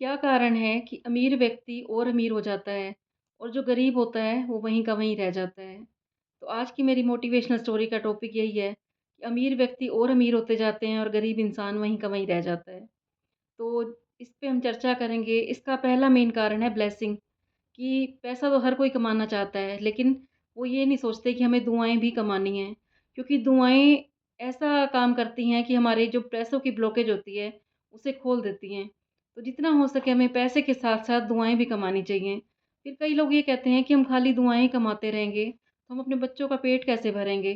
क्या कारण है कि अमीर व्यक्ति और अमीर हो जाता है और जो गरीब होता है वो वहीं का वहीं रह जाता है? तो आज की मेरी मोटिवेशनल स्टोरी का टॉपिक यही है कि अमीर व्यक्ति और अमीर होते जाते हैं और गरीब इंसान वहीं का वहीं रह जाता है। तो इस पे हम चर्चा करेंगे। इसका पहला मेन कारण है ब्लेसिंग, कि पैसा तो हर कोई कमाना चाहता है, लेकिन वो ये नहीं सोचते कि हमें दुआएँ भी कमानी हैं। क्योंकि दुआएँ ऐसा काम करती हैं कि हमारे जो पैसों की ब्लॉकेज होती है, उसे खोल देती हैं। तो जितना हो सके हमें पैसे के साथ-साथ दुआएँ भी कमानी चाहिए। फिर कई लोग ये कहते हैं कि हम खाली दुआएँ ही कमाते रहेंगे, तो हम अपने बच्चों का पेट कैसे भरेंगे?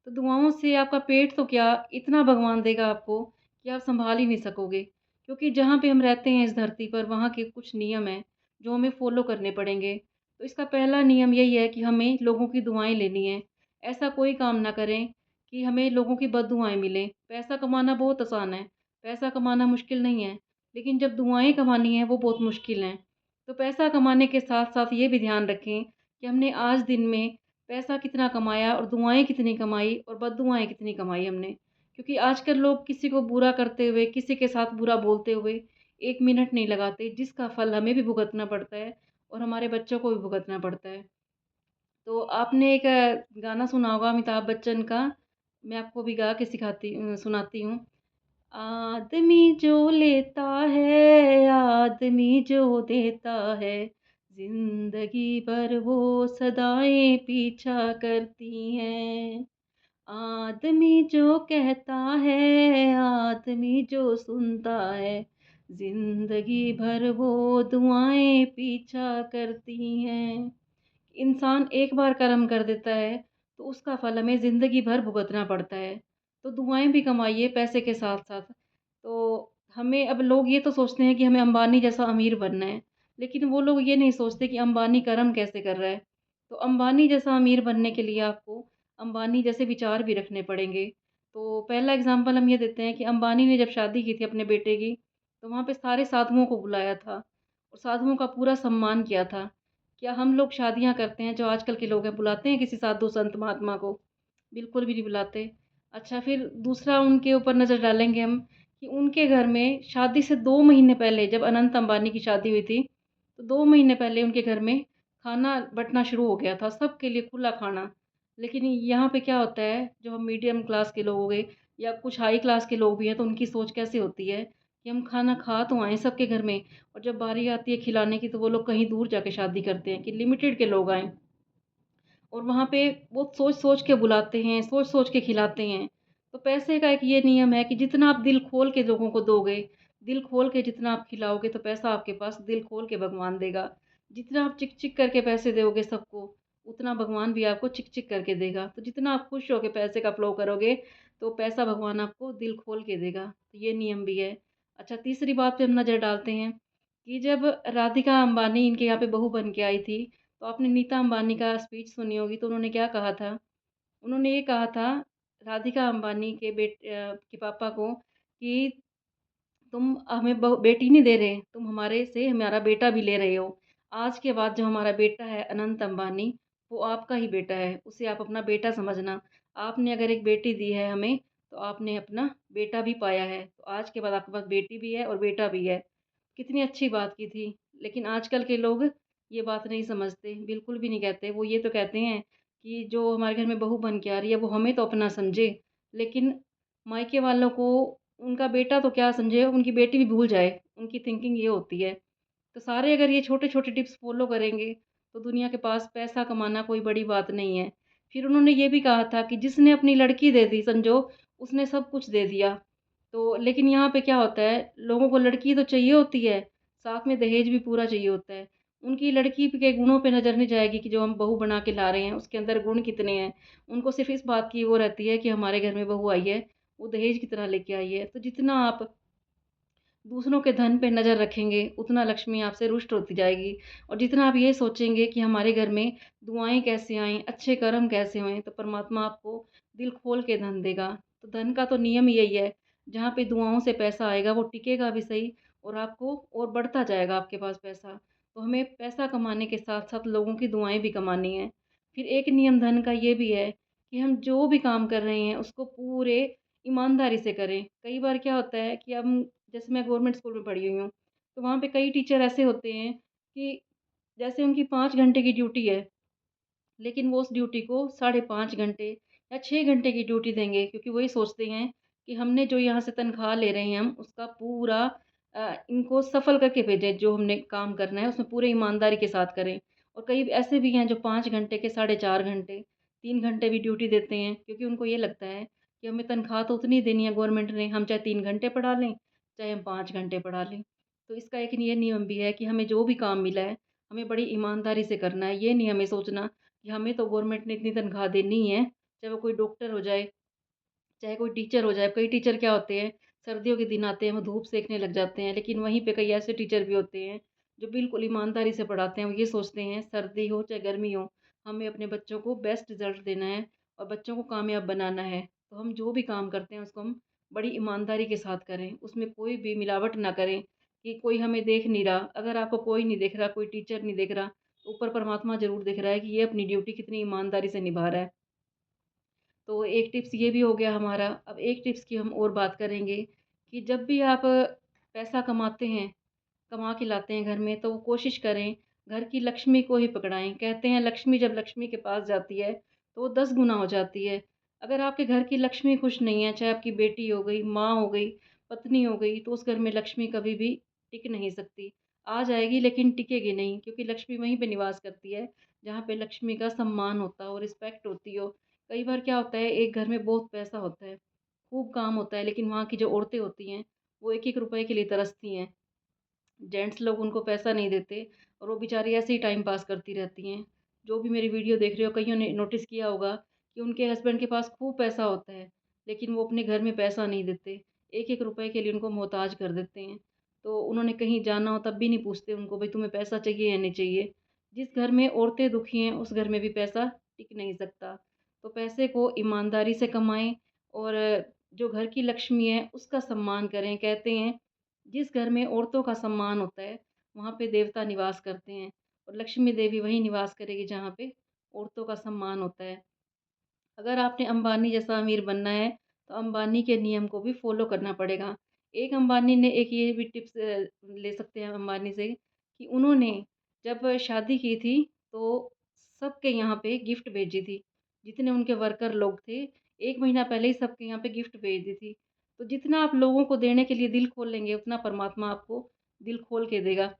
तो दुआओं से आपका पेट तो क्या, इतना भगवान देगा आपको कि आप सँभाल ही नहीं सकोगे। क्योंकि जहाँ पे हम रहते हैं इस धरती पर, वहाँ के कुछ नियम हैं जो हमें फ़ॉलो करने पड़ेंगे। तो इसका पहला नियम यही है कि हमें लोगों की दुआएँ लेनी हैं। ऐसा कोई काम ना करें कि हमें लोगों की बददुआएँ मिलें। पैसा कमाना बहुत आसान है, पैसा कमाना मुश्किल नहीं है, लेकिन जब दुआएँ कमानी हैं वो बहुत मुश्किल हैं। तो पैसा कमाने के साथ-साथ ये भी ध्यान रखें कि हमने आज दिन में पैसा कितना कमाया और दुआएँ कितनी कमाई और बददुआएँ कितनी कमाई हमने। क्योंकि आजकल लोग किसी को बुरा करते हुए, किसी के साथ बुरा बोलते हुए 1 मिनट नहीं लगाते, जिसका फल हमें भी भुगतना पड़ता है और हमारे बच्चों को भी भुगतना पड़ता है। तो आपने एक गाना सुना होगा अमिताभ बच्चन का, मैं आपको भी गा के सुनाती हूँ। आदमी जो लेता है, आदमी जो देता है, ज़िंदगी भर वो सदाएँ पीछा करती हैं। आदमी जो कहता है, आदमी जो सुनता है, ज़िंदगी भर वो दुआएँ पीछा करती हैं। इंसान एक बार कर्म कर देता है, तो उसका फल हमें ज़िंदगी भर भुगतना पड़ता है। तो दुआएँ भी कमाइए पैसे के साथ-साथ। तो हमें अब लोग ये तो सोचते हैं कि हमें अंबानी जैसा अमीर बनना है, लेकिन वो लोग ये नहीं सोचते कि अंबानी कर्म कैसे कर रहा है। तो अंबानी जैसा अमीर बनने के लिए आपको अंबानी जैसे विचार भी रखने पड़ेंगे। तो पहला एग्ज़ाम्पल हम ये देते हैं कि अंबानी ने जब शादी की थी अपने बेटे की, तो वहाँ पे सारे साधुओं को बुलाया था और साधुओं का पूरा सम्मान किया था। क्या हम लोग शादियाँ करते हैं जो आजकल के लोग हैं, बुलाते हैं किसी साधु संत महात्मा को? बिल्कुल भी नहीं बुलाते। अच्छा, फिर दूसरा उनके ऊपर नज़र डालेंगे हम कि उनके घर में शादी से 2 महीने पहले जब अनंत अंबानी की शादी हुई थी, तो 2 महीने पहले उनके घर में खाना बँटना शुरू हो गया था, सबके लिए खुला खाना। लेकिन यहाँ पे क्या होता है, जो हम मीडियम क्लास के लोग हो गए या कुछ हाई क्लास के लोग भी हैं, तो उनकी सोच कैसे होती है कि हम खाना खा तो आएँ सबके घर में, और जब बारी आती है खिलाने की तो वो लोग कहीं दूर जाके शादी करते हैं कि लिमिटेड के लोग आएँ। और वहाँ पे वो सोच-सोच के बुलाते हैं, सोच-सोच के खिलाते हैं। तो पैसे का एक ये नियम है कि जितना आप दिल खोल के लोगों को दोगे, दिल खोल के जितना आप खिलाओगे तो पैसा आपके पास दिल खोल के भगवान देगा। जितना आप चिक-चिक करके पैसे दोगे सबको, उतना भगवान भी आपको चिक-चिक करके देगा। तो जितना आप खुश होके पैसे का फ्लो करोगे, तो पैसा भगवान आपको दिल खोल के देगा। तो ये नियम भी है। अच्छा, तीसरी बात पे हम नज़र डालते हैं कि जब राधिका अंबानी इनके यहाँ पे बहू बन के आई थी, तो आपने नीता अंबानी का स्पीच सुनी होगी, तो उन्होंने क्या कहा था? उन्होंने ये कहा था राधिका अंबानी के पापा को कि तुम हमें बेटी नहीं दे रहे, तुम हमारे से हमारा बेटा भी ले रहे हो। आज के बाद जो हमारा बेटा है अनंत अंबानी, वो आपका ही बेटा है, उसे आप अपना बेटा समझना। आपने अगर एक बेटी दी है हमें, तो आपने अपना बेटा भी पाया है। तो आज के बाद आपके पास बेटी भी है और बेटा भी है। कितनी अच्छी बात की थी, लेकिन आजकल के लोग ये बात नहीं समझते, बिल्कुल भी नहीं कहते। वो ये तो कहते हैं कि जो हमारे घर में बहू बन के आ रही है, वो हमें तो अपना समझे, लेकिन मायके वालों को उनका बेटा तो क्या समझे, उनकी बेटी भी भूल जाए, उनकी थिंकिंग ये होती है। तो सारे अगर ये छोटे-छोटे टिप्स फ़ॉलो करेंगे, तो दुनिया के पास पैसा कमाना कोई बड़ी बात नहीं है। फिर उन्होंने ये भी कहा था कि जिसने अपनी लड़की दे दी समझो, उसने सब कुछ दे दिया। तो लेकिन यहाँ पे क्या होता है, लोगों को लड़की तो चाहिए होती है, साथ में दहेज भी पूरा चाहिए होता है। उनकी लड़की के गुणों पे नज़र नहीं जाएगी कि जो हम बहू बना के ला रहे हैं, उसके अंदर गुण कितने हैं। उनको सिर्फ़ इस बात की वो रहती है कि हमारे घर में बहू आई है, वो दहेज कितना लेके आई है। तो जितना आप दूसरों के धन पे नज़र रखेंगे, उतना लक्ष्मी आपसे रुष्ट होती जाएगी। और जितना आप ये सोचेंगे कि हमारे घर में दुआएँ कैसे आएँ, अच्छे कर्म कैसे होएँ, तो परमात्मा आपको दिल खोल के धन देगा। तो धन का तो नियम ही यही है, जहाँ पे दुआओं से पैसा आएगा, वो टिकेगा भी सही और आपको और बढ़ता जाएगा आपके पास पैसा। तो हमें पैसा कमाने के साथ-साथ लोगों की दुआएँ भी कमानी हैं। फिर एक नियम धन का ये भी है कि हम जो भी काम कर रहे हैं, उसको पूरे ईमानदारी से करें। कई बार क्या होता है कि हम, जैसे मैं गवर्नमेंट स्कूल में पढ़ी हुई हूँ, तो वहाँ पे कई टीचर ऐसे होते हैं कि जैसे उनकी 5 घंटे की ड्यूटी है, लेकिन वो उस ड्यूटी को साढ़े 5 घंटे या 6 घंटे की ड्यूटी देंगे, क्योंकि वही सोचते हैं कि हमने जो यहाँ से तनख्वाह ले रहे हैं हम उसका पूरा इनको सफल करके भेजें, जो हमने काम करना है उसमें पूरे ईमानदारी के साथ करें। और कई ऐसे भी हैं जो 5 घंटे के साढ़े 4 घंटे, 3 घंटे भी ड्यूटी देते हैं, क्योंकि उनको ये लगता है कि हमें तनख्वाह तो उतनी देनी है गवर्नमेंट ने, हम चाहे 3 घंटे पढ़ा लें, चाहे हम 5 घंटे पढ़ा लें। तो इसका एक ये नियम भी है कि हमें जो भी काम मिला है, हमें बड़ी ईमानदारी से करना है। ये नहीं हमें सोचना कि हमें तो गवर्नमेंट ने इतनी तनख्वाह देनी है, चाहे वो कोई डॉक्टर हो जाए, चाहे कोई टीचर हो जाए। कई टीचर क्या होते हैं, सर्दियों के दिन आते हैं, वो धूप सेकने लग जाते हैं, लेकिन वहीं पे कई ऐसे टीचर भी होते हैं, जो बिल्कुल ईमानदारी से पढ़ाते हैं। वो ये सोचते हैं, सर्दी हो चाहे गर्मी हो, हमें अपने बच्चों को बेस्ट रिज़ल्ट देना है और बच्चों को कामयाब बनाना है। तो हम जो भी काम करते हैं, उसको हम बड़ी ईमानदारी के साथ करें, उसमें कोई भी मिलावट ना करें कि कोई हमें देख नहीं रहा। अगर आपको कोई नहीं देख रहा, कोई टीचर नहीं देख रहा, तो ऊपर परमात्मा ज़रूर देख रहा है कि ये अपनी ड्यूटी कितनी ईमानदारी से निभा रहा है। तो एक टिप्स ये भी हो गया हमारा। अब एक टिप्स की हम और बात करेंगे कि जब भी आप पैसा कमाते हैं, कमा के लाते हैं घर में, तो कोशिश करें घर की लक्ष्मी को ही पकड़ाएँ। कहते हैं लक्ष्मी जब लक्ष्मी के पास जाती है, तो वो 10 गुना हो जाती है। अगर आपके घर की लक्ष्मी खुश नहीं है, चाहे आपकी बेटी हो गई, माँ हो गई, पत्नी हो गई, तो उस घर में लक्ष्मी कभी भी टिक नहीं सकती। आ जाएगी लेकिन टिकेगी नहीं, क्योंकि लक्ष्मी वहीं पे निवास करती है, जहाँ पे लक्ष्मी का सम्मान होता हो, रिस्पेक्ट होती हो। कई बार क्या होता है, एक घर में बहुत पैसा होता है, खूब काम होता है, लेकिन वहाँ की जो औरतें होती हैं, वो एक-एक रुपए के लिए तरसती हैं। जेंट्स लोग उनको पैसा नहीं देते और वो बेचारी ऐसे ही टाइम पास करती रहती हैं। जो भी मेरी वीडियो देख रहे हो, कइयों ने नोटिस किया होगा कि उनके हस्बैंड के पास खूब पैसा होता है, लेकिन वो अपने घर में पैसा नहीं देते। एक-एक रुपए के लिए उनको मोहताज कर देते हैं। तो उन्होंने कहीं जाना हो तब भी नहीं पूछते उनको, भई तुम्हें पैसा चाहिए या नहीं चाहिए। जिस घर में औरतें दुखी हैं, उस घर में भी पैसा टिक नहीं सकता। तो पैसे को ईमानदारी से कमाएँ और जो घर की लक्ष्मी है, उसका सम्मान करें। कहते हैं जिस घर में औरतों का सम्मान होता है, वहाँ पे देवता निवास करते हैं और लक्ष्मी देवी वहीं निवास करेगी जहाँ पे औरतों का सम्मान होता है। अगर आपने अंबानी जैसा अमीर बनना है, तो अंबानी के नियम को भी फ़ॉलो करना पड़ेगा। एक अंबानी ने एक ये भी टिप्स ले सकते हैं अंबानी से कि उन्होंने जब शादी की थी, तो सबके यहाँ पे गिफ्ट भेजी थी। जितने उनके वर्कर लोग थे, 1 महीना पहले ही सबके यहाँ पे गिफ्ट भेज दी थी। तो जितना आप लोगों को देने के लिए दिल खोल लेंगे, उतना परमात्मा आपको दिल खोल के देगा।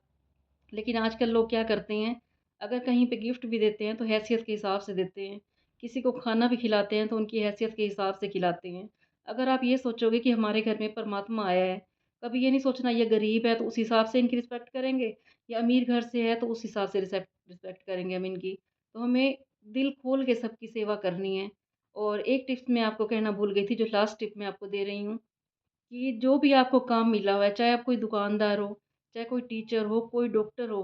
लेकिन आजकल लोग क्या करते हैं, अगर कहीं पे गिफ्ट भी देते हैं तो हैसियत के हिसाब से देते हैं। किसी को खाना भी खिलाते हैं तो उनकी हैसियत के हिसाब से खिलाते हैं। अगर आप ये सोचोगे कि हमारे घर में परमात्मा आया है, कभी ये नहीं सोचना ये गरीब है तो उस हिसाब से इनकी रिस्पेक्ट करेंगे, या अमीर घर से है तो उस हिसाब से रिसेप्ट रिस्पेक्ट करेंगे हम इनकी। तो हमें दिल खोल के सबकी सेवा करनी है। और एक टिप्स मैं आपको कहना भूल गई थी, जो लास्ट टिप मैं आपको दे रही हूँ कि जो भी आपको काम मिला हुआ है, चाहे आप कोई दुकानदार हो, चाहे कोई टीचर हो, कोई डॉक्टर हो,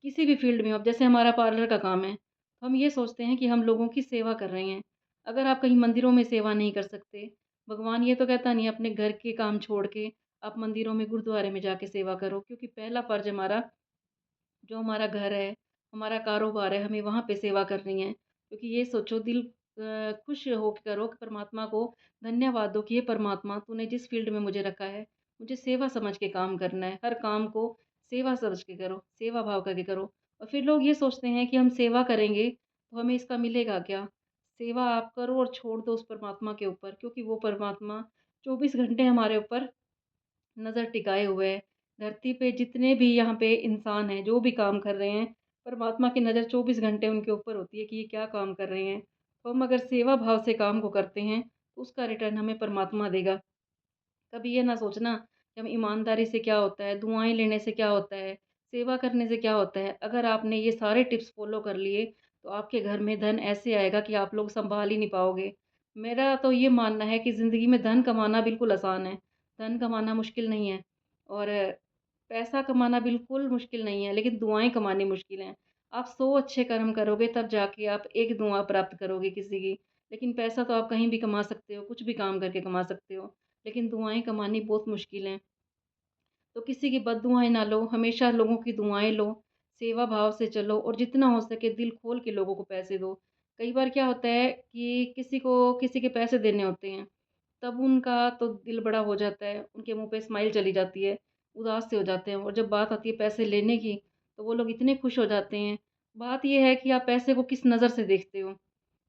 किसी भी फ़ील्ड में हो। अब जैसे हमारा पार्लर का काम है, तो हम ये सोचते हैं कि हम लोगों की सेवा कर रहे हैं। अगर आप कहीं मंदिरों में सेवा नहीं कर सकते, भगवान ये तो कहता नहीं है अपने घर के काम छोड़ के आप मंदिरों में, गुरुद्वारे में जाके सेवा करो, क्योंकि पहला फ़र्ज़ हमारा, जो हमारा घर है, हमारा कारोबार है, हमें वहाँ पे सेवा करनी है। क्योंकि ये सोचो, दिल खुश हो के करो कि परमात्मा को धन्यवाद दो कि हे परमात्मा, तूने जिस फ़ील्ड में मुझे रखा है, मुझे सेवा समझ के काम करना है। हर काम को सेवा समझ के करो, सेवा भाव करके करो। और फिर लोग ये सोचते हैं कि हम सेवा करेंगे, तो हमें इसका मिलेगा क्या? सेवा आप करो और छोड़ दो उस परमात्मा के ऊपर, क्योंकि वो परमात्मा 24 घंटे हमारे ऊपर नज़र टिकाए हुए है। धरती पे जितने भी यहाँ पे इंसान हैं, जो भी काम कर रहे हैं, परमात्मा की नज़र 24 घंटे उनके ऊपर होती है कि ये क्या काम कर रहे हैं। तो हम अगर सेवा भाव से काम को करते हैं, तो उसका रिटर्न हमें परमात्मा देगा। कभी ये ना सोचना कि हम ईमानदारी से क्या होता है, दुआएँ लेने से क्या होता है, सेवा करने से क्या होता है। अगर आपने ये सारे टिप्स फ़ॉलो कर लिए, तो आपके घर में धन ऐसे आएगा कि आप लोग सँभाल ही नहीं पाओगे। मेरा तो ये मानना है कि ज़िंदगी में धन कमाना बिल्कुल आसान है, धन कमाना मुश्किल नहीं है। और पैसा कमाना बिल्कुल मुश्किल नहीं है, लेकिन दुआएँ कमानी मुश्किल हैं। आप 100 अच्छे कर्म करोगे, तब जाके आप एक दुआ प्राप्त करोगे किसी की। लेकिन पैसा तो आप कहीं भी कमा सकते हो, कुछ भी काम करके कमा सकते हो। लेकिन दुआएँ कमानी बहुत मुश्किल है। तो किसी की बददुआएँ ना लो, हमेशा लोगों की दुआएँ लो, सेवा भाव से चलो और जितना हो सके दिल खोल के लोगों को पैसे दो। कई बार क्या होता है कि किसी को किसी के पैसे देने होते हैं, तब उनका तो दिल बड़ा हो जाता है, उनके मुँह पे स्माइल चली जाती है। उदास से हो जाते हैं और जब बात आती है पैसे लेने की, तो वो लोग इतने खुश हो जाते हैं। बात ये है कि आप पैसे को किस नज़र से देखते हो।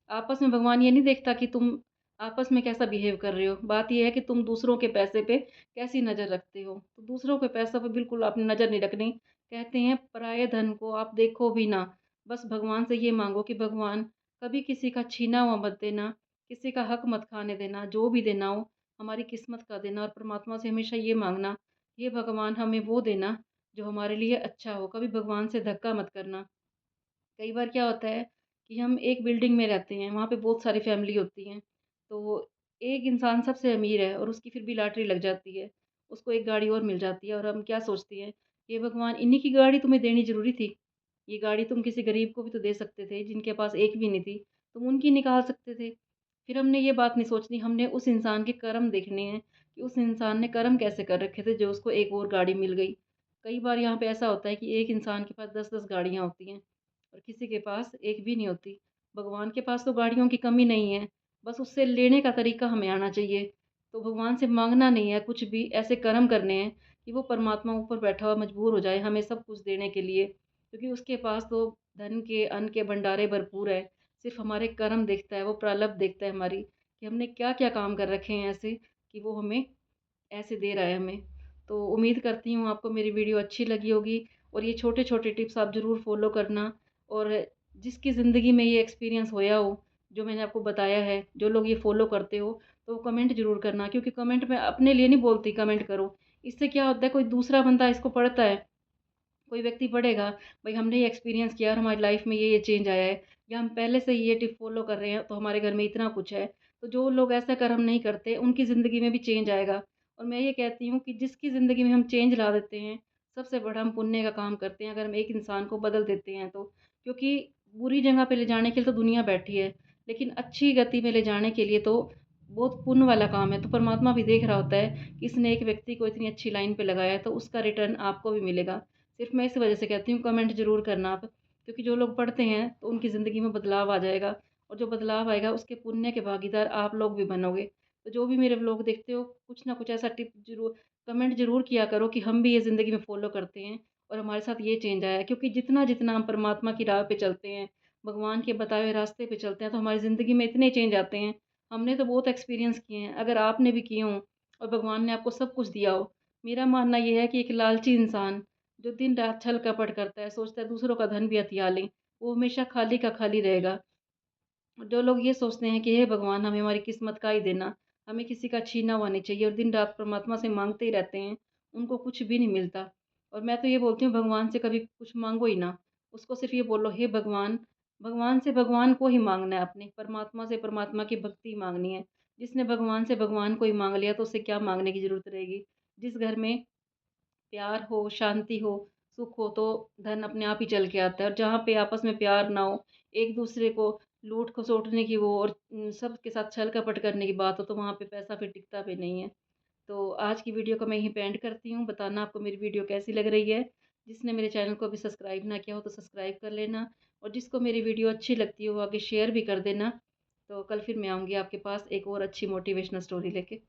आपस में भगवान ये नहीं देखता कि तुम आपस में कैसा बिहेव कर रहे हो। बात ये है कि तुम दूसरों के पैसे पे कैसी नज़र रखते हो। तो दूसरों के पैसों पे बिल्कुल आपने नज़र नहीं रखनी। कहते हैं पराये धन को आप देखो भी ना। बस भगवान से ये माँगो कि भगवान कभी किसी का छीना हुआ मत देना, किसी का हक मत खाने देना, जो भी देना हो हमारी किस्मत का देना और परमात्मा से हमेशा ये माँगना, हे भगवान हमें वो देना जो हमारे लिए अच्छा हो। कभी भगवान से धक्का मत करना। कई बार क्या होता है कि हम एक बिल्डिंग में रहते हैं, वहाँ पे बहुत सारी फैमिली होती हैं। तो एक इंसान सबसे अमीर है और उसकी फिर भी लॉटरी लग जाती है। उसको एक गाड़ी और मिल जाती है और हम क्या सोचते हैं, हे भगवान इन्हीं की गाड़ी तुम्हें देनी ज़रूरी थी। ये गाड़ी तुम किसी गरीब को भी तो दे सकते थे जिनके पास एक भी नहीं थी, तुम उनकी निकाल सकते थे। फिर हमने ये बात नहीं सोचनी, हमने उस इंसान के कर्म देखने हैं कि उस इंसान ने कर्म कैसे कर रखे थे जो उसको एक और गाड़ी मिल गई। कई बार यहाँ पे ऐसा होता है कि एक इंसान के पास 10-10 गाड़ियाँ होती हैं और किसी के पास एक भी नहीं होती। भगवान के पास तो गाड़ियों की कमी नहीं है, बस उससे लेने का तरीका हमें आना चाहिए। तो भगवान से माँगना नहीं है कुछ भी, ऐसे कर्म करने हैं कि वो परमात्मा ऊपर बैठा हुआ मजबूर हो जाए हमें सब कुछ देने के लिए। क्योंकि उसके पास तो धन के, अन्न के भंडारे भरपूर है। सिर्फ़ हमारे कर्म देखता है, वो प्रारब्ध देखता है हमारी कि हमने क्या-क्या काम कर रखे हैं ऐसे कि वो हमें ऐसे दे रहा है हमें। तो उम्मीद करती हूँ आपको मेरी वीडियो अच्छी लगी होगी और ये छोटे-छोटे टिप्स आप ज़रूर फ़ॉलो करना और जिसकी ज़िंदगी में ये एक्सपीरियंस होया हो, जो मैंने आपको बताया है, जो लोग ये फ़ॉलो करते हो, तो कमेंट ज़रूर करना क्योंकि कमेंट मैं अपने लिए नहीं बोलती कमेंट करो। इससे क्या होता है कोई दूसरा बंदा इसको पढ़ता है, कोई व्यक्ति पढ़ेगा, भई हमने ये एक्सपीरियंस किया और हमारी लाइफ़ में ये चेंज आया है या हम पहले से ही ये टिप फ़ॉलो कर रहे हैं, तो हमारे घर में इतना कुछ है। तो जो लोग ऐसा कर्म नहीं करते, उनकी ज़िंदगी में भी चेंज आएगा। और मैं ये कहती हूँ कि जिसकी ज़िंदगी में हम चेंज ला देते हैं, सबसे बड़ा हम पुण्य का काम करते हैं, अगर हम एक इंसान को बदल देते हैं तो। क्योंकि बुरी जगह पे ले जाने के लिए तो दुनिया बैठी है, लेकिन अच्छी गति में ले जाने के लिए तो बहुत पुण्य वाला काम है। तो परमात्मा भी देख रहा होता है कि इसने एक व्यक्ति को इतनी अच्छी लाइन पे लगाया है, तो उसका रिटर्न आपको भी मिलेगा। सिर्फ़ मैं इस वजह से कहती हूँ कमेंट ज़रूर करना आप, क्योंकि जो लोग पढ़ते हैं तो उनकी ज़िंदगी में बदलाव आ जाएगा और जो बदलाव आएगा उसके पुण्य के भागीदार आप लोग भी बनोगे। तो जो भी मेरे व्लॉग देखते हो कुछ ना कुछ ऐसा टिप ज़रूर कमेंट ज़रूर किया करो कि हम भी ये ज़िंदगी में फ़ॉलो करते हैं और हमारे साथ ये चेंज आया है। क्योंकि जितना-जितना हम परमात्मा की राह पे चलते हैं, भगवान के बताए हुए रास्ते पे चलते हैं तो हमारी ज़िंदगी में इतने चेंज आते हैं। हमने तो बहुत एक्सपीरियंस किए हैं, अगर आपने भी किए हों और भगवान ने आपको सब कुछ दिया हो, मेरा मानना ये है कि एक लालची इंसान जो दिन रात छल कपट करता है, सोचता है दूसरों का धन भी हथिया लें, वो हमेशा खाली का खाली रहेगा। और जो लोग ये सोचते हैं कि हे भगवान हमें हमारी किस्मत का ही देना, हमें किसी का छीना हुआ नहीं चाहिए और दिन रात परमात्मा से माँगते ही रहते हैं, उनको कुछ भी नहीं मिलता। और मैं तो ये बोलती हूँ भगवान से कभी कुछ माँगो ही ना, उसको सिर्फ़ ये बोलो हे भगवान, भगवान से भगवान को ही माँगना है आपने, परमात्मा से परमात्मा की भक्ति माँगनी है। जिसने भगवान से भगवान को ही माँग लिया तो उसे क्या माँगने की ज़रूरत रहेगी। जिस घर में प्यार हो, शांति हो, सुख हो तो धन अपने आप ही चल के आता है और जहाँ पे आपस में प्यार ना हो, एक-दूसरे को लूट-खसोटने की वो और सबके साथ छल-कपट करने की बात हो तो वहाँ पे पैसा फिर टिकता भी नहीं है। तो आज की वीडियो को मैं यहीं पे एंड करती हूँ। बताना आपको मेरी वीडियो कैसी लग रही है। जिसने मेरे चैनल को अभी सब्सक्राइब ना किया हो तो सब्सक्राइब कर लेना और जिसको मेरी वीडियो अच्छी लगती हो वो आगे शेयर भी कर देना। तो कल फिर मैं आऊँगी आपके पास एक और अच्छी मोटिवेशनल स्टोरी लेके।